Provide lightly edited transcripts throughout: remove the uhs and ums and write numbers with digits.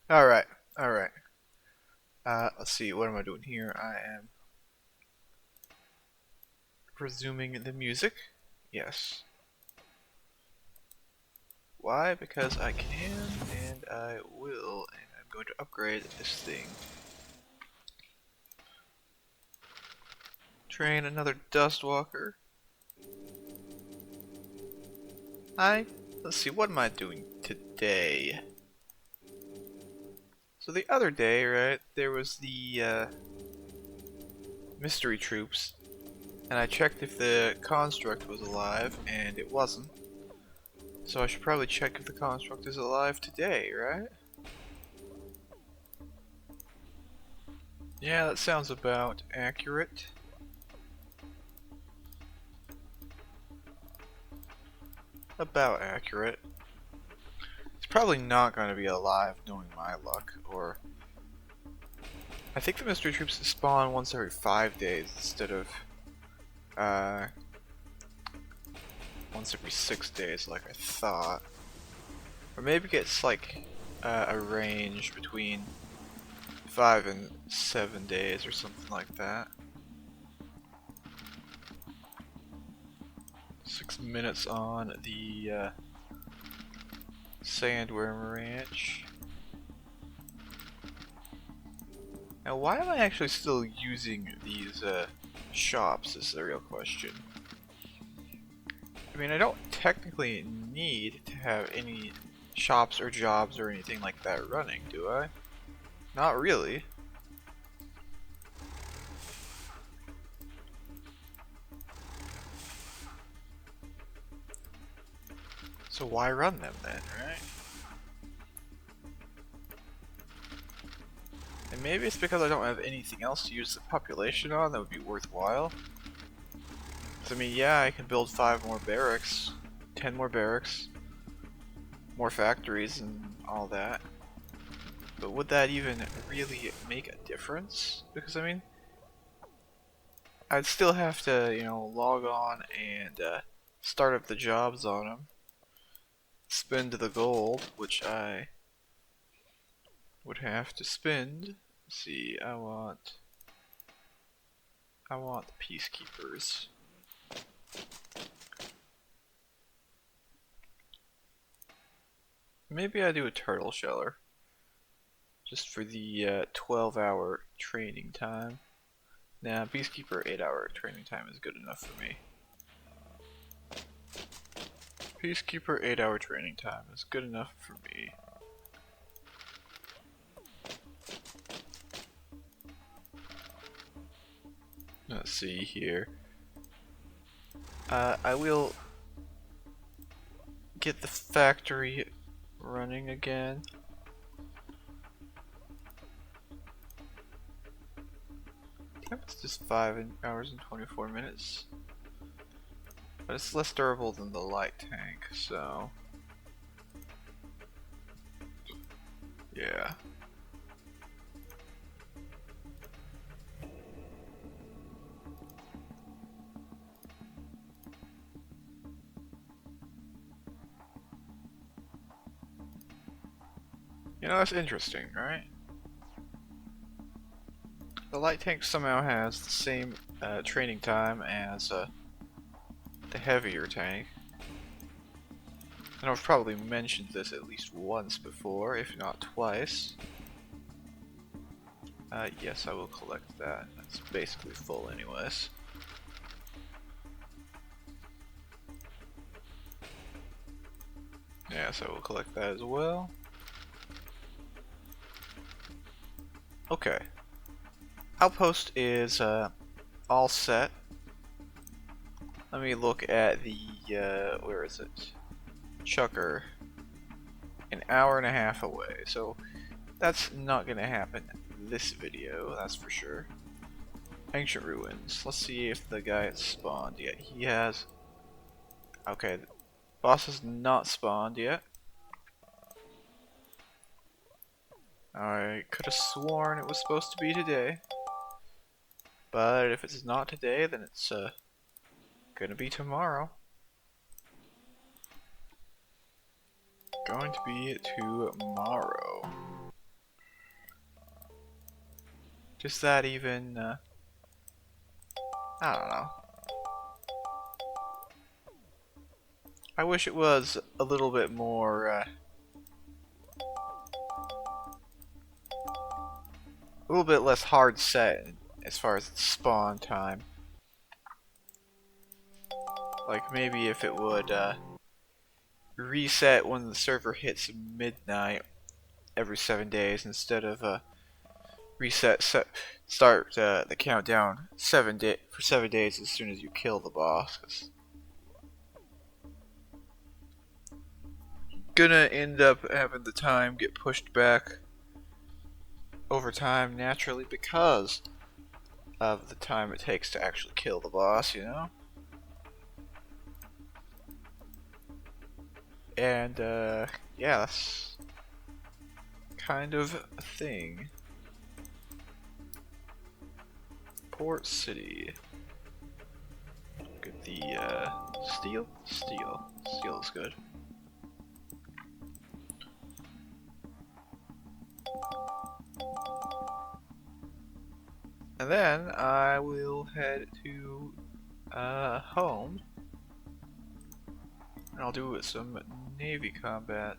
Alright, alright. Let's see, what am I doing here? I am resuming the music. Yes. Why? Because I can, and I will, and I'm going to upgrade this thing. Train another Dustwalker. Let's see, what am I doing today? So the other day, right, there was the, mystery troops, and I checked if the construct was alive, and it wasn't. So I should probably check if the construct is alive today, right? Yeah, that sounds about accurate. About accurate. It's probably not going to be alive, knowing my luck, or... I think the mystery troops spawn once every 5 days instead of, once every 6 days like I thought. Or maybe it's like, a range between 5 and 7 days or something like that. 6 minutes on the, Sandworm Ranch. Now, why am I actually still using these shops is the real question. I mean, I don't technically need to have any shops or jobs or anything like that running, do I? Not really. So why run them then, right? And maybe it's because I don't have anything else to use the population on that would be worthwhile. So, I mean, yeah, I can build 5 more barracks, 10 more barracks, more factories and all that. But would that even really make a difference? Because, I mean, I'd still have to, you know, log on and start up the jobs on them. Spend the gold, which I would have to spend. Let's see, I want the peacekeepers. Maybe I do a turtle sheller. Just for the 12-hour training time. Nah, peacekeeper 8-hour training time is good enough for me. Peacekeeper 8-hour training time is good enough for me. Let's see here. I will get the factory running again. Damn, it's just 5 hours and 24 minutes. But it's less durable than the light tank, so... yeah. You know, that's interesting, right? The light tank somehow has the same training time as the heavier tank. And I've probably mentioned this at least once before, if not twice. Yes, I will collect that. That's basically full anyways. Yes, I will collect that as well. Okay. Outpost is all set. Let me look at the, where is it? Chucker. An hour and a half away, so that's not gonna happen this video, that's for sure. Ancient Ruins. Let's see if the guy has spawned yet. He has. Okay, the boss has not spawned yet. I could have sworn it was supposed to be today. But if it's not today, then it's gonna be tomorrow. Going to be tomorrow. Is that even, I don't know. I wish it was a little bit more, a little bit less hard set as far as the spawn time. Like maybe if it would, reset when the server hits midnight every 7 days instead of, start the countdown for 7 days as soon as you kill the boss. 'Cause gonna end up having the time get pushed back over time naturally because of the time it takes to actually kill the boss, you know? And yeah, that's kind of a thing. Port City. Get the steel? Steel is good. And then I will head to home. And I'll do some Navy combat.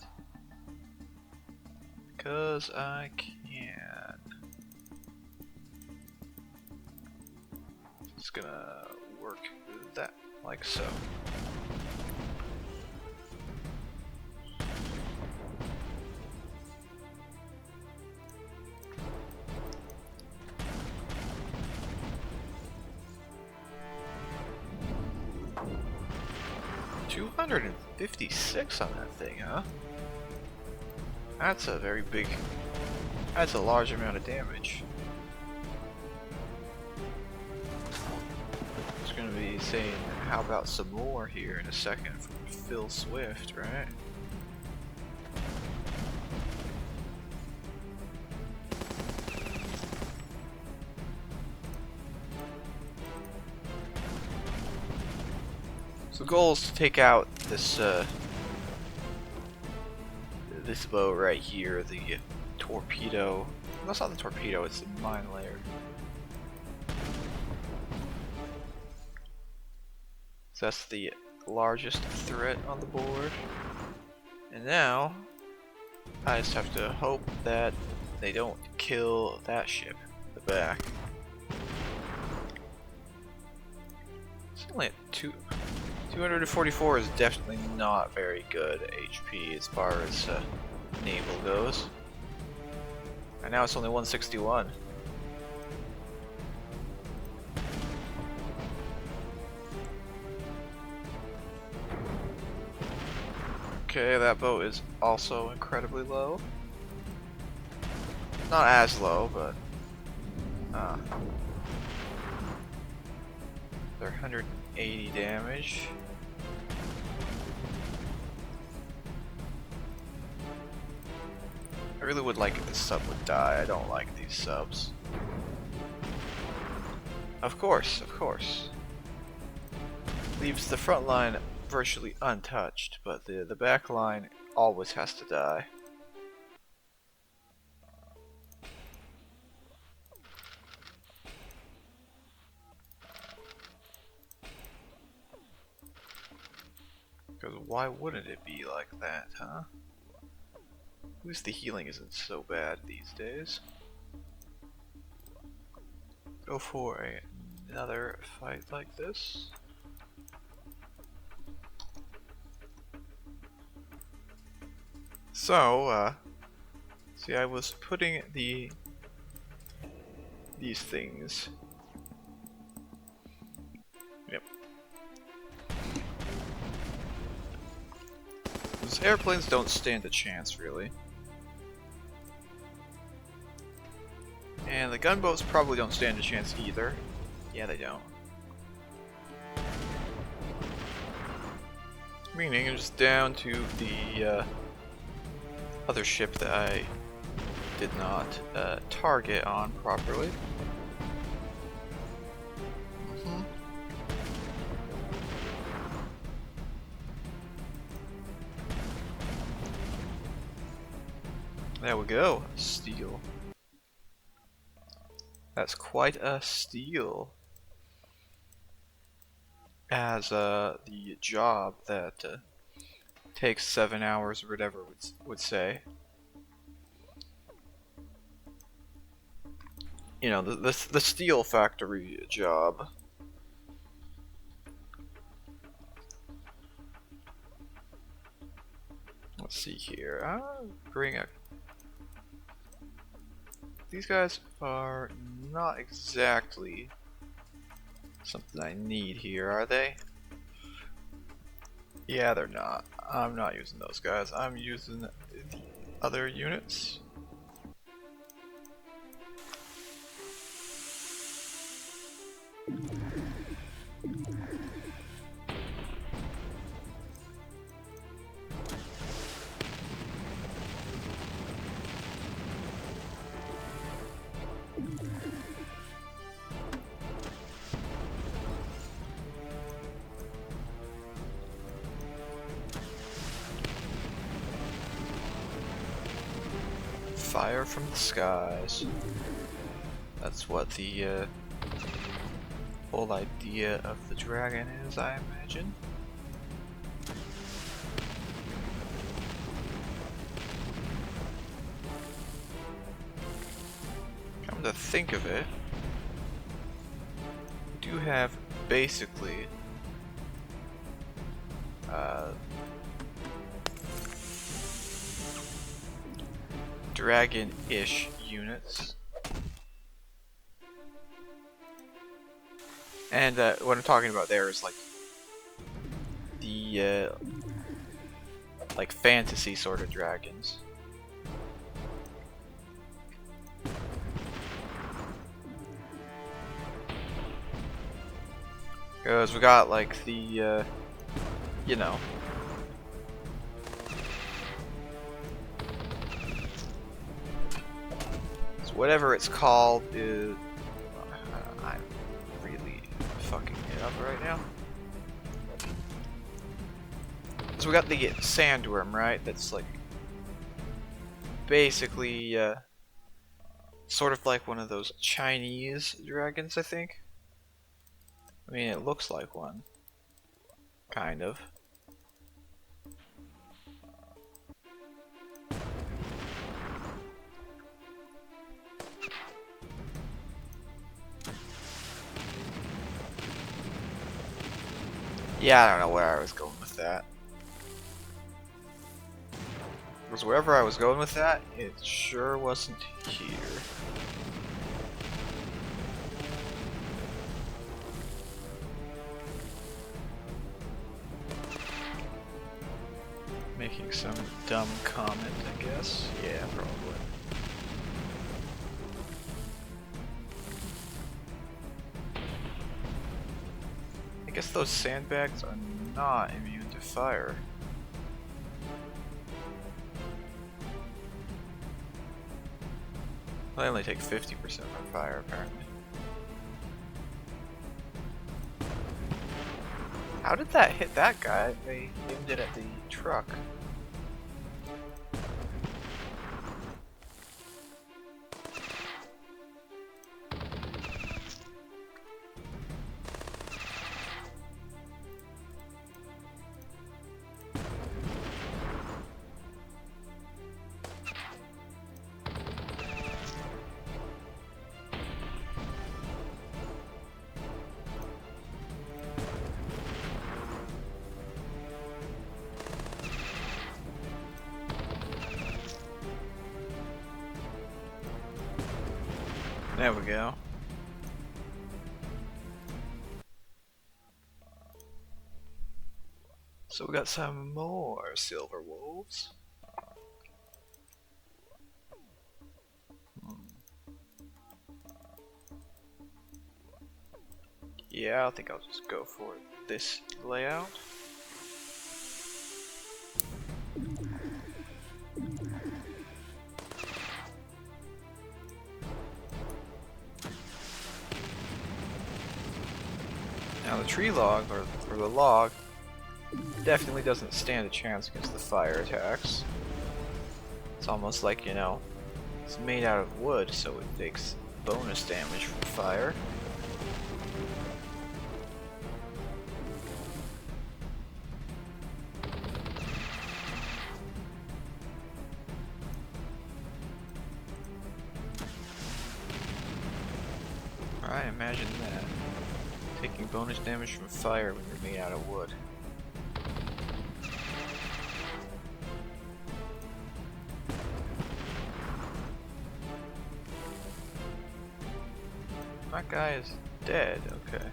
Because I can. It's gonna work that like so. $256 on that thing, huh? That's a very big. That's a large amount of damage. It's gonna be saying, how about some more here in a second from Phil Swift, right? So the goal is to take out this this boat right here, the torpedo. That's not the torpedo, it's the mine layer. So that's the largest threat on the board. And now I just have to hope that they don't kill that ship in the back. It's only at 244 is definitely not very good HP as far as naval goes. And now it's only 161. Okay, that boat is also incredibly low. Not as low, but they're 180 damage. I really would like if this sub would die. I don't like these subs. Of course, of course. Leaves the front line virtually untouched, but the back line always has to die. Because why wouldn't it be like that, huh? At least the healing isn't so bad these days. Go for another fight like this. So, see, I was putting these things. Yep. Those airplanes don't stand a chance, really. And the gunboats probably don't stand a chance either. Yeah, they don't. Meaning it's down to the other ship that I did not target on properly. There we go. Steel. That's quite a steal. As the job that takes 7 hours or whatever would say. You know, the steel factory job. Let's see here. Bring a. These guys are not exactly something I need here, are they? Yeah, they're not. I'm not using those guys. I'm using the other units. Fire from the skies. That's what the whole idea of the dragon is, I imagine. Come to think of it, we do have basically dragon-ish units. And what I'm talking about there is like the like fantasy sort of dragons. Because we got like the you know, so whatever it's called is I'm really fucking it up right now. So we got the sandworm, right? That's like basically sort of like one of those Chinese dragons, I think. I mean, it looks like one, kind of. Yeah, I don't know where I was going with that. Because wherever I was going with that, it sure wasn't here. Making some dumb comment, I guess. Yeah, probably. I guess those sandbags are not immune to fire. They only take 50% from fire, apparently. How did that hit that guy? They aimed it at the truck. There we go. So we got some more silver wolves. Yeah, I think I'll just go for this layout. Now the tree log, or the log, definitely doesn't stand a chance against the fire attacks. It's almost like, you know, it's made out of wood, so it takes bonus damage from fire. Alright, imagine that. Taking bonus damage from fire when you're made out of wood. That guy is dead, okay.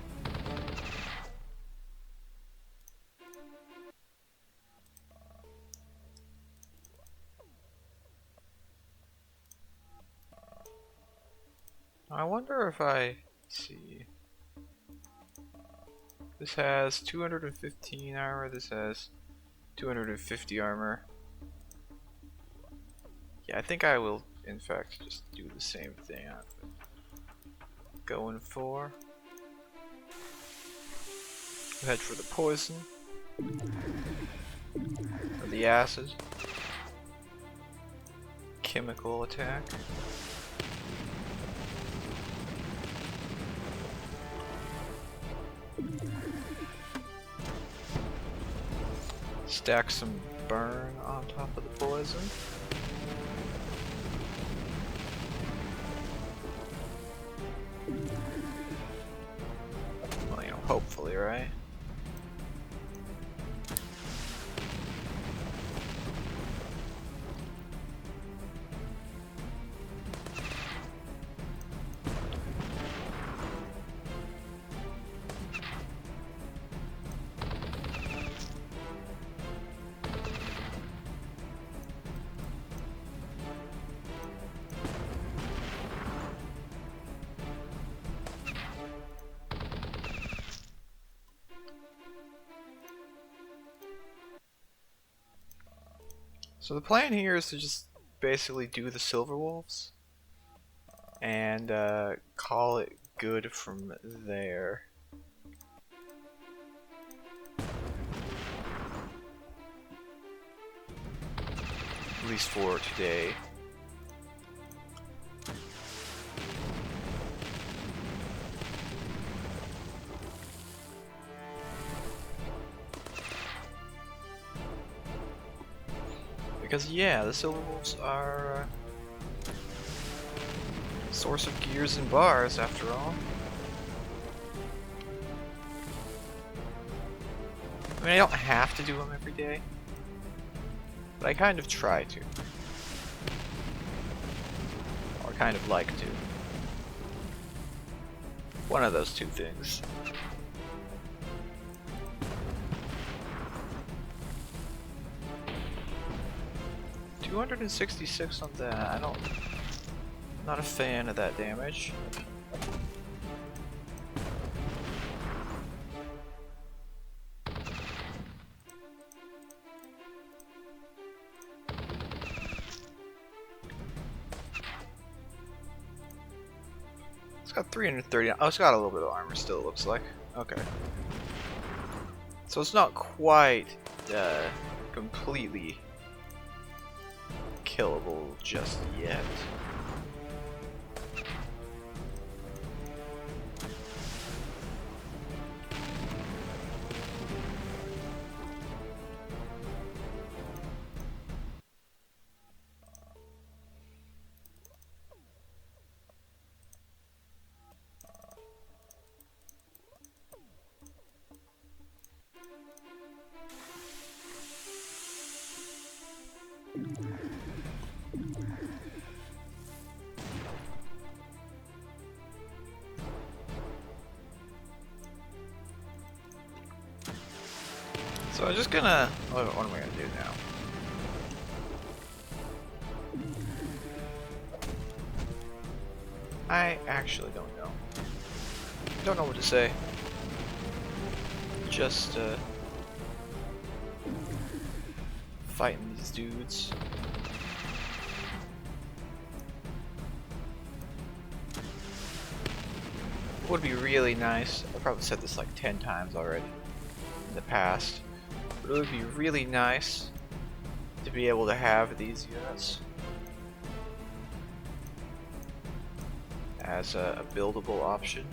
I wonder if let's see. This has 215 armor, this has 250 armor. Yeah, I think I will, in fact, just do the same thing I'm going for. Head for the poison. Or the acid. Chemical attack. Stack some burn on top of the poison. Well, you know, hopefully, right? So the plan here is to just basically do the Silver Wolves and call it good from there. At least for today. Because yeah, the Silver Wolves are a source of gears and bars after all. I mean, I don't have to do them every day, but I kind of try to. Or kind of like to. One of those two things. $266 on that. Not a fan of that damage. It's got 330. Oh, it's got a little bit of armor still, it looks like. Okay. So it's not quite completely killable just yet. So I'm just gonna... What am I gonna do now? I actually don't know. Don't know what to say. Just fighting these dudes. Would be really nice. I've probably said this like 10 times already in the past. But it would be really nice to be able to have these units as a buildable option.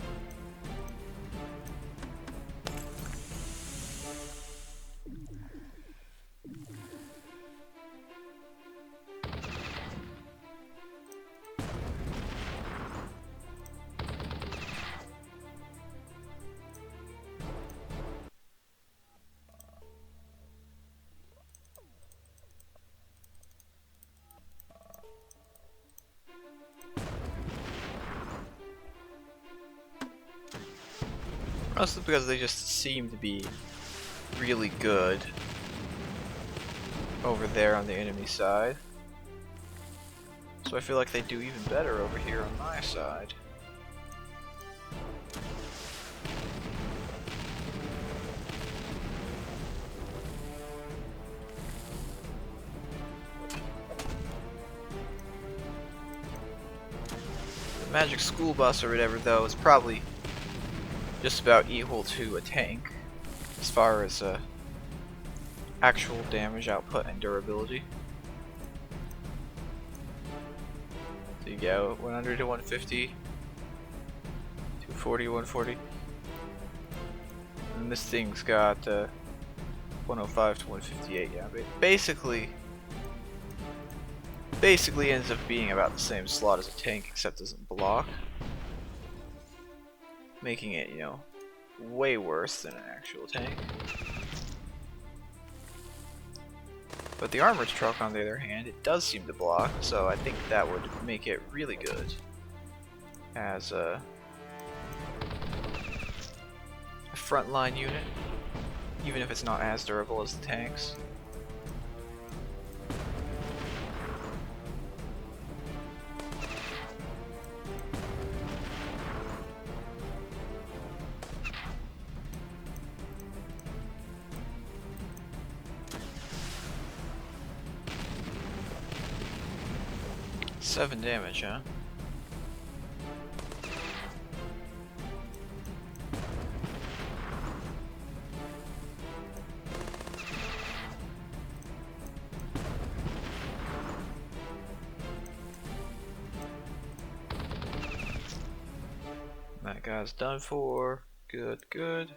Mostly because they just seem to be really good over there on the enemy side. So I feel like they do even better over here on my side. The magic school bus or whatever though is probably just about equal to a tank as far as actual damage output and durability. So you go 100 to 150, 240 to 140, and this thing's got 105 to 158. Yeah, but basically ends up being about the same slot as a tank, except doesn't block, making it, you know, way worse than an actual tank. But the armored truck, on the other hand, it does seem to block, so I think that would make it really good as a frontline unit, even if it's not as durable as the tanks. Seven damage, huh? That guy's done for. Good, good.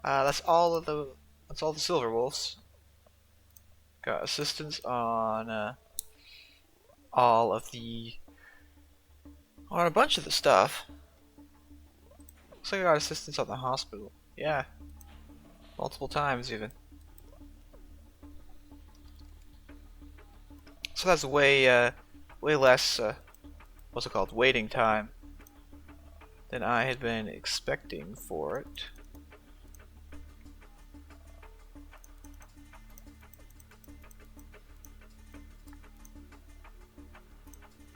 That's all the silver wolves. Got assistance on all of the on a bunch of the stuff. Looks like I got assistance on the hospital. Yeah, multiple times even. So that's way less what's it called, waiting time than I had been expecting for it.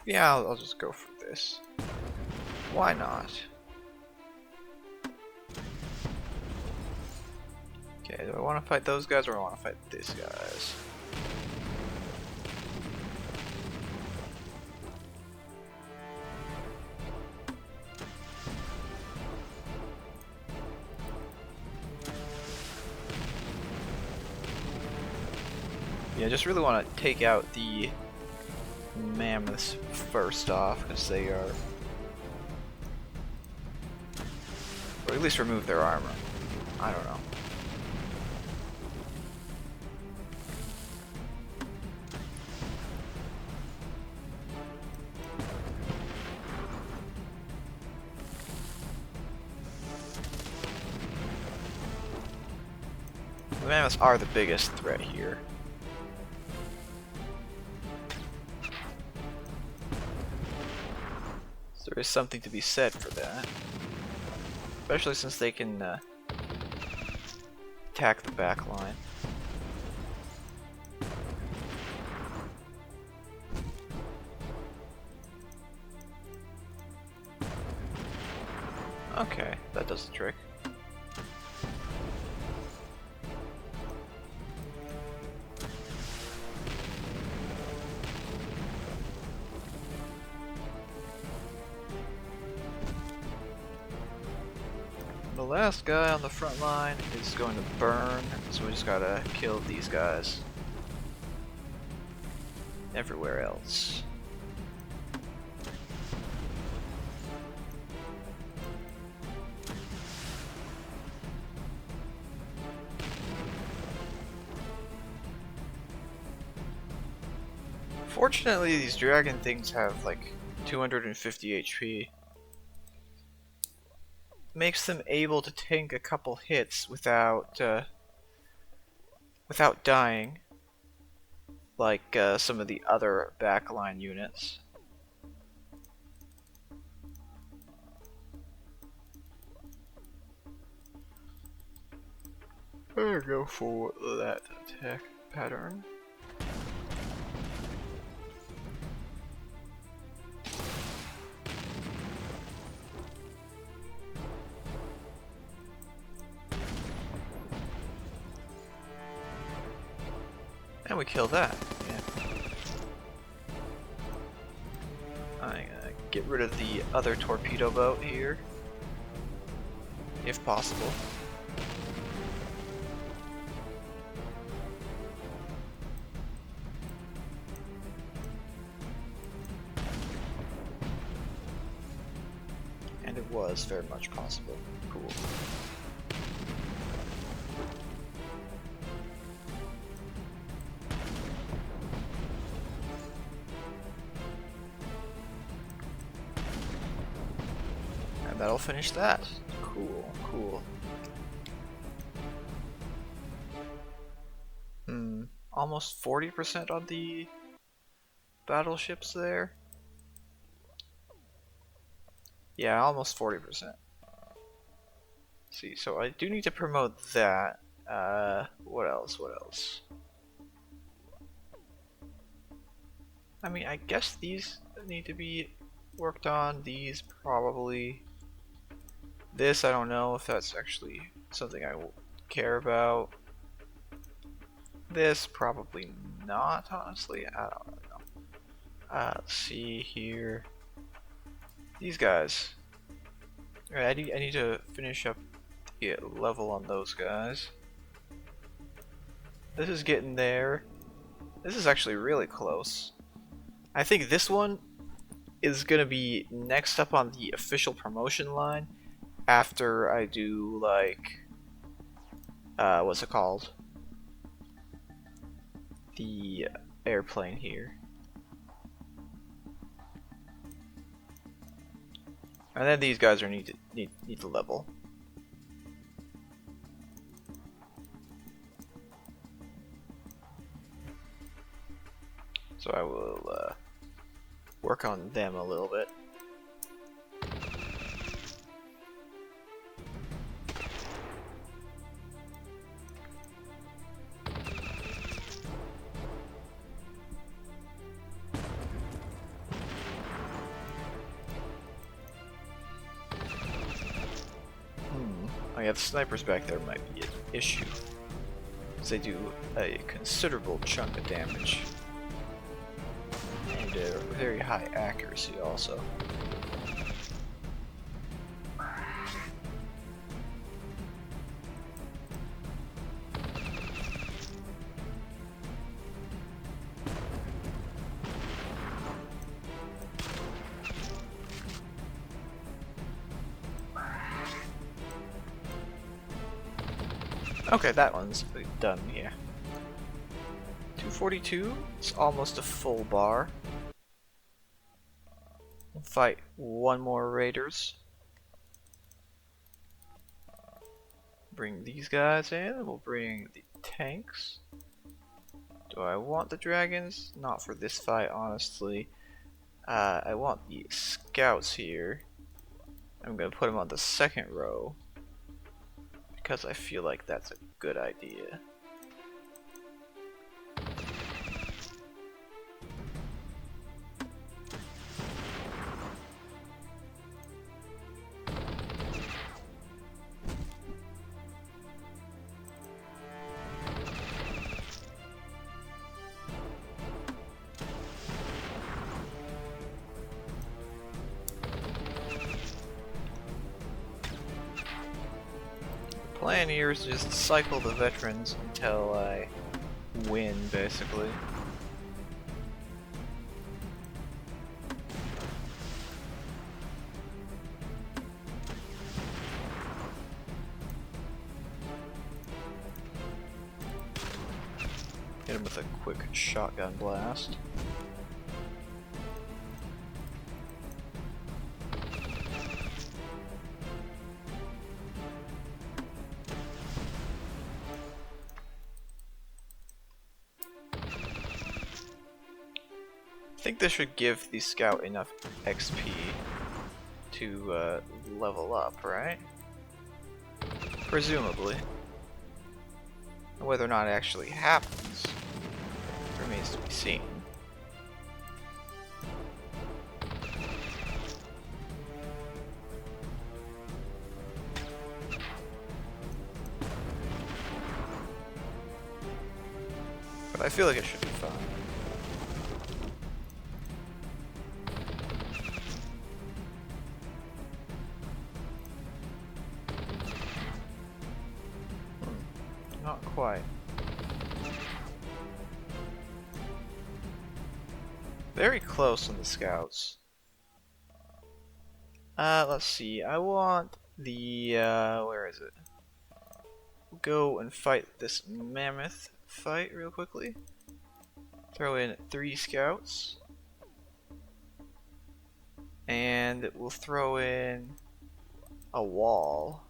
Yeah, I'll just go for this. Why not? Okay, do I want to fight those guys or do I want to fight these guys? Yeah, I just really want to take out the mammoths first off, because they are, or at least remove their armor. I don't know. The mammoths are the biggest threat here. There is something to be said for that, especially since they can attack the back line. Okay, that does the trick. The last guy on the front line is going to burn, so we just gotta kill these guys. Everywhere else. Unfortunately, these dragon things have like 250 HP. Makes them able to tank a couple hits without dying, like some of the other backline units. I'm gonna go for that attack pattern. And we kill that. Yeah. I'm gonna get rid of the other torpedo boat here, if possible. And it was very much possible. Cool. And that'll finish that. Cool, cool. Almost 40% on the battleships there. Yeah, almost 40%. See, so I do need to promote that. What else? What else? I mean, I guess these need to be worked on. These probably. This, I don't know if that's actually something I will care about. This, probably not, honestly. I don't really know. Let's see here. These guys. Alright, I need to finish up the level on those guys. This is getting there. This is actually really close. I think this one is gonna be next up on the official promotion line after I do, like, what's it called? The airplane here. And then these guys are need to level. So I will work on them a little bit. Oh yeah, the snipers back there might be an issue, because they do a considerable chunk of damage. And very high accuracy also. Okay, that one's done, yeah. 242, it's almost a full bar. We'll fight one more raiders. Bring these guys in, we'll bring the tanks. Do I want the dragons? Not for this fight, honestly. I want the scouts here. I'm gonna put them on the second row, because I feel like that's a good idea. Plan here is just cycle the veterans until I win, basically. Hit him with a quick shotgun blast. think this should give the scout enough XP to level up, right? Presumably. Whether or not it actually happens remains to be seen. But I feel like it should be fine. Not quite. Very close on the scouts. Let's see. I want the, where is it? Go and fight this mammoth fight real quickly. Throw in 3 scouts. And we'll throw in a wall.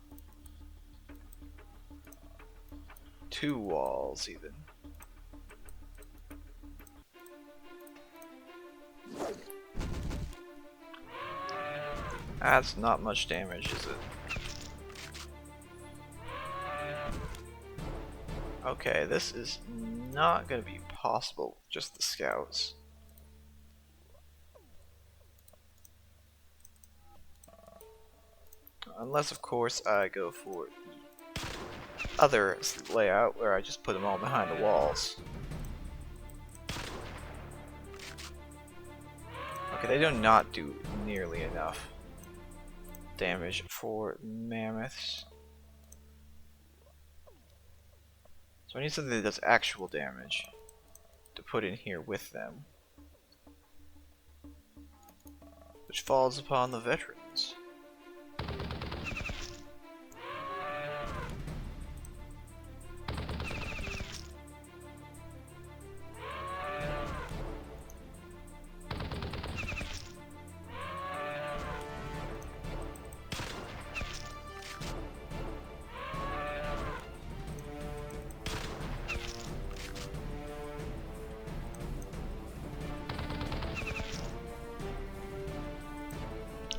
2 walls, even. That's not much damage, is it? Okay, this is not going to be possible with just the scouts. Unless, of course, I go for the other layout where I just put them all behind the walls. Okay, they do not do nearly enough damage for mammoths. So I need something that does actual damage to put in here with them, which falls upon the veterans.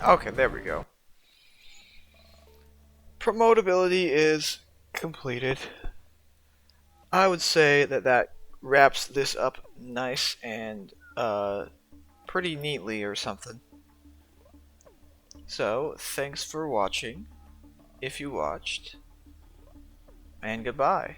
Okay, there we go. Promotability is completed. I would say that that wraps this up nice and pretty neatly or something. So, thanks for watching, if you watched, and goodbye.